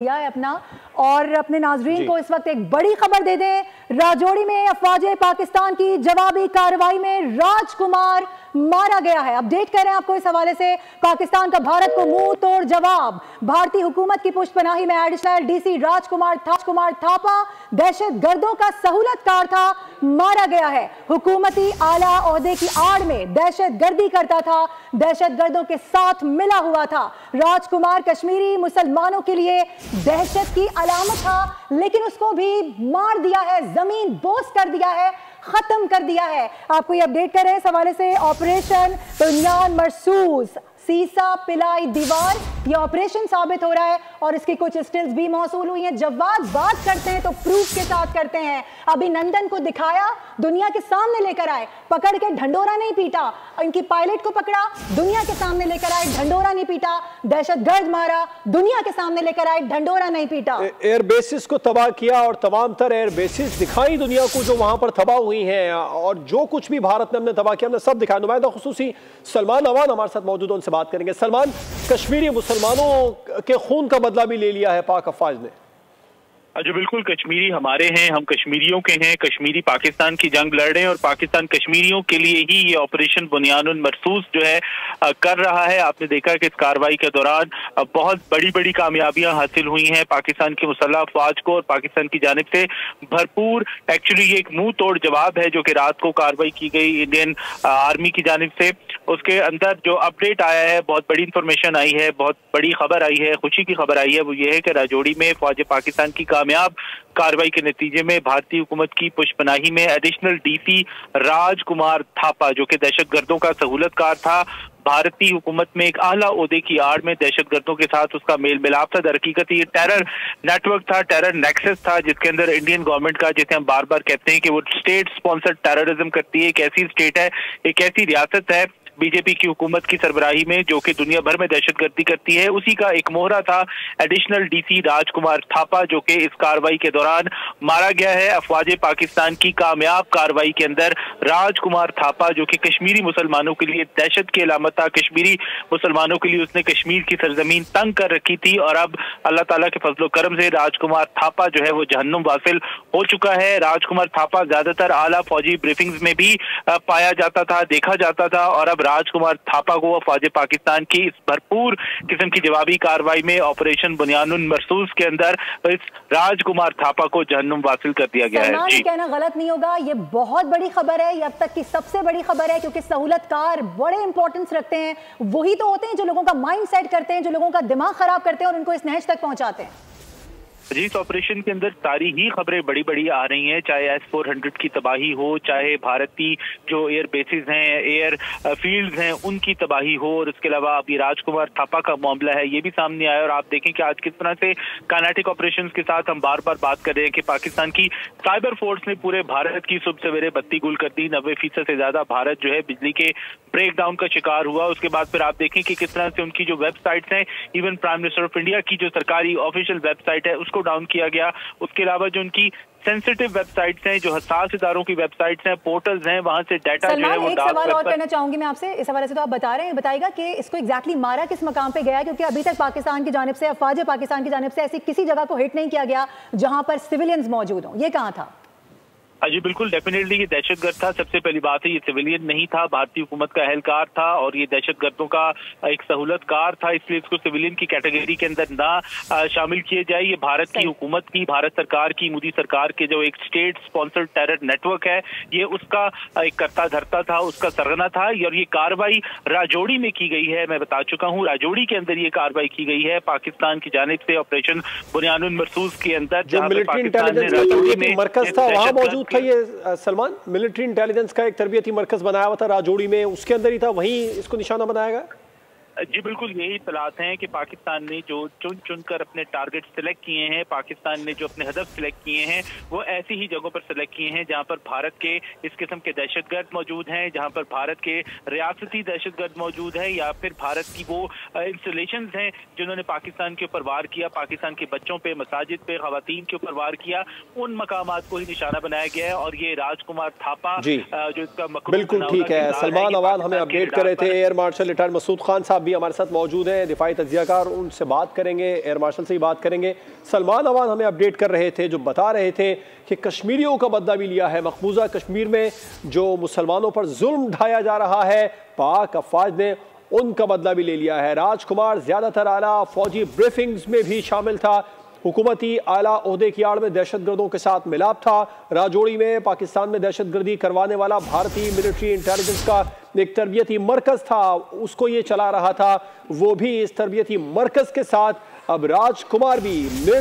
दिया है अपना और अपने नाजरीन को इस वक्त एक बड़ी खबर दे दें। राजौरी में अफवाजे पाकिस्तान की जवाबी कार्रवाई में राजकुमार मारा गया है। अपडेट कर रहे हैं आपको इस हवाले से। पाकिस्तान का भारत को मुंह तोड़ जवाब। भारतीय हुकूमत की पुष्पनाही में एडिशनल डीसी राजकुमार थापा दहशत गर्दों का सहूलतकार था, मारा गया है। हुकूमती आला ओहदे की आड़ में दहशत गर्दी करता था, दहशत गर्दों के साथ मिला हुआ था। राजकुमार कश्मीरी मुसलमानों के लिए दहशत की अलामत था, लेकिन उसको भी मार दिया है, जमीन बोस कर दिया है, खत्म कर दिया है। आपको ये अपडेट कर रहे हैं इस हवाले से। ऑपरेशन बुनियान मरसूस सीसा पिलाई दीवार, ये ऑपरेशन साबित हो रहा है और इसकी कुछ स्टिल्स भी मौसूल हुई हैं। जब बात करते हैं तो प्रूफ के साथ करते हैं। अभिनंदन को दिखाया, दुनिया के सामने लेकर आए, पकड़ के ढंडोरा नहीं पीटा। इनकी पायलट को पकड़ा, दुनिया के सामने लेकर आए, ढंडोरा नहीं पीटा। दहशतगर्द मारा, दुनिया के सामने लेकर आए, ढंडोरा नहीं पीटा। एयर बेसिस को तबाह किया और तमाम तर एयर बेसिस दिखाई दुनिया को जो वहां पर तबाह हुई हैं, और जो कुछ भी भारत ने हमने तबाह किया हमने सब दिखाया। नुमाइंदा खुसूसी सलमान अवान हमारे साथ मौजूद, उनसे बात करेंगे। सलमान, कश्मीरी मुसलमानों के खून का बदला भी ले लिया है पाक अफवाज ने। जो बिल्कुल कश्मीरी हमारे हैं, हम कश्मीरियों के हैं। कश्मीरी पाकिस्तान की जंग लड़ रहे हैं और पाकिस्तान कश्मीरियों के लिए ही ये ऑपरेशन बुनियानुल मरसूस जो है कर रहा है। आपने देखा कि इस कार्रवाई के दौरान बहुत बड़ी बड़ी कामयाबियां हासिल हुई हैं पाकिस्तान की मुसल्लह अफवाज को, और पाकिस्तान की जानिब से भरपूर एक्चुअली ये एक मुंह तोड़ जवाब है जो कि रात को कार्रवाई की गई इंडियन आर्मी की जानिब से। उसके अंदर जो अपडेट आया है, बहुत बड़ी इंफॉर्मेशन आई है, बहुत बड़ी खबर आई है, खुशी की खबर आई है। वो ये है कि राजौरी में फौज पाकिस्तान की कामयाब कार्रवाई के नतीजे में भारतीय हुकूमत की पुष्पनाही में एडिशनल डीसी राजकुमार थापा, जो कि दहशतगर्दों का सहूलतकार था, भारतीय हुकूमत में एक आला ओहदे की आड़ में दहशतगर्दों के साथ उसका मेल मिलाप था। दरहकीकत ये टेरर नेटवर्क था, टेरर नेक्सस था, जिसके अंदर इंडियन गवर्नमेंट का, जैसे हम बार बार कहते हैं कि वो स्टेट स्पॉन्सर्ड टेररिज्म करती है। एक ऐसी स्टेट है, एक ऐसी रियासत है बीजेपी की हुकूमत की सरबराही में जो कि दुनिया भर में दहशतगर्दी करती है। उसी का एक मोहरा था एडिशनल डीसी राजकुमार थापा, जो कि इस कार्रवाई के दौरान मारा गया है। अफवाज पाकिस्तान की कामयाब कार्रवाई के अंदर राजकुमार थापा, जो कि कश्मीरी मुसलमानों के लिए दहशत की अलामत था, कश्मीरी मुसलमानों के लिए उसने कश्मीर की सरजमीन तंग कर रखी थी, और अब अल्लाह ताला के फजलो करम से राजकुमार थापा जो है वो जहन्नुम वासिल हो चुका है। राजकुमार थापा ज्यादातर आला फौजी ब्रीफिंग्स में भी पाया जाता था, देखा जाता था, और अब राजकुमार थापा को फौज पाकिस्तान की इस भरपूर किस्म की जवाबी कार्रवाई में ऑपरेशन बुनियानुल मरसूस के अंदर इस राजकुमार थापा को जहन्नुम वासिल कर दिया गया है। जी, कहना गलत नहीं होगा, ये बहुत बड़ी खबर है, ये अब तक की सबसे बड़ी खबर है, क्योंकि सहूलतकार बड़े इंपॉर्टेंस रखते हैं। वही तो होते हैं जो लोगों का माइंड सेट करते हैं, जो लोगों का दिमाग खराब करते हैं और उनको इस नहज तक पहुंचाते हैं। जी, इस ऑपरेशन के अंदर सारी ही खबरें बड़ी बड़ी आ रही हैं, चाहे S-400 की तबाही हो, चाहे भारत की जो एयर बेसिस हैं, एयर फील्ड्स हैं, उनकी तबाही हो, और उसके अलावा अभी राजकुमार थापा का मामला है ये भी सामने आया। और आप देखें कि आज किस तरह से काइनेटिक ऑपरेशंस के साथ हम बार बार बात कर रहे हैं कि पाकिस्तान की साइबर फोर्स ने पूरे भारत की सुबह सवेरे बत्ती गुल कर दी। 90% से ज्यादा भारत जो है बिजली के ब्रेकडाउन का शिकार हुआ। उसके बाद फिर आप देखें कि किस तरह से उनकी जो वेबसाइट्स हैं, even prime minister of India की जो सरकारी ऑफिशियल वेबसाइट है उसको डाउन किया गया। उसके अलावा जो उनकी सेंसिटिव वेबसाइट्स हैं, जो हसास इदारों की वेबसाइट्स हैं, पोर्टल्स हैं, वहां से डाटा जो है वो एक सवाल और करना चाहूंगी मैं आपसे। इस हवाले से तो आप बता रहे हैं, बताइएगा कि इसको एग्जैक्टली मारा किस मकाम पे गया, क्योंकि अभी तक पाकिस्तान की जानिब से, अफवाज पाकिस्तान की जानिब से ऐसी किसी जगह को हिट नहीं किया गया जहां पर सिविलियंस मौजूद हों। ये कहां था? जी बिल्कुल, डेफिनेटली ये दहशतगर्द था। सबसे पहली बात है, ये सिविलियन नहीं था, भारतीय हुकूमत का एहलकार था, और ये दहशतगर्दों का एक सहूलतकार था, इसलिए इसको सिविलियन की कैटेगरी के अंदर ना शामिल किए जाए। ये भारत की हुकूमत की, भारत सरकार की, मोदी सरकार के जो एक स्टेट स्पॉन्सर्ड टेरर नेटवर्क है, ये उसका एक करता धरता था, उसका सरगना था। और ये कार्रवाई राजौरी में की गई है, मैं बता चुका हूँ, राजौरी के अंदर ये कार्रवाई की गई है पाकिस्तान की जानिब से ऑपरेशन बुनियानुल मरसूस के अंदर, जहाँ पर पाकिस्तान ने राजौरी में मरकज था वहां मौजूद था। ये सलमान, मिलिट्री इंटेलिजेंस का एक तरबियती मरकज बनाया हुआ था राजौरी में, उसके अंदर ही था, वहीं इसको निशाना बनाया गया। जी बिल्कुल, यही इत्तलात हैं कि पाकिस्तान ने जो चुन चुनकर अपने टारगेट सिलेक्ट किए हैं, पाकिस्तान ने जो अपने हदफ सिलेक्ट किए हैं, वो ऐसी ही जगहों पर सिलेक्ट किए हैं जहां पर भारत के इस किस्म के दहशतगर्द मौजूद हैं, जहां पर भारत के रियासती दहशतगर्द मौजूद हैं, या फिर भारत की वो इंस्टॉलेशंस हैं जिन्होंने पाकिस्तान के ऊपर वार किया, पाकिस्तान के बच्चों पे, मसाजिद पे, खवातीन के ऊपर वार किया, उन मकामात को ही निशाना बनाया गया है। और ये राजकुमार थापा जो इसका बिल्कुल ठीक है। सलमान अवान हमें अपडेट कर रहे थे। Air marshal retired Masood Khan साहब भी हमारे साथ मौजूद हैं, दिफाई तज्जियाकार, उनसे बात करेंगे, एयर मार्शल से ही बात करेंगे। सलमान अवान हमें अपडेट कर रहे थे, जो बता रहे थे कि कश्मीरियों का बदला भी लिया है। मकबूजा कश्मीर में जो मुसलमानों पर जुल्म ढाया जा रहा है, पाक अफवाज ने उनका बदला भी ले लिया है। राजकुमार ज्यादातर आला फौजी ब्रीफिंग्स में भी शामिल था, हुकूमती आला ओहदे की आड़ में दहशतगर्दों के साथ मिलाप था। राजौरी में पाकिस्तान में दहशतगर्दी करवाने वाला भारतीय मिलिट्री इंटेलिजेंस का एक तरबियती मरकज था, उसको ये चला रहा था। वो भी इस तरबियती मरकज के साथ अब राजकुमार भी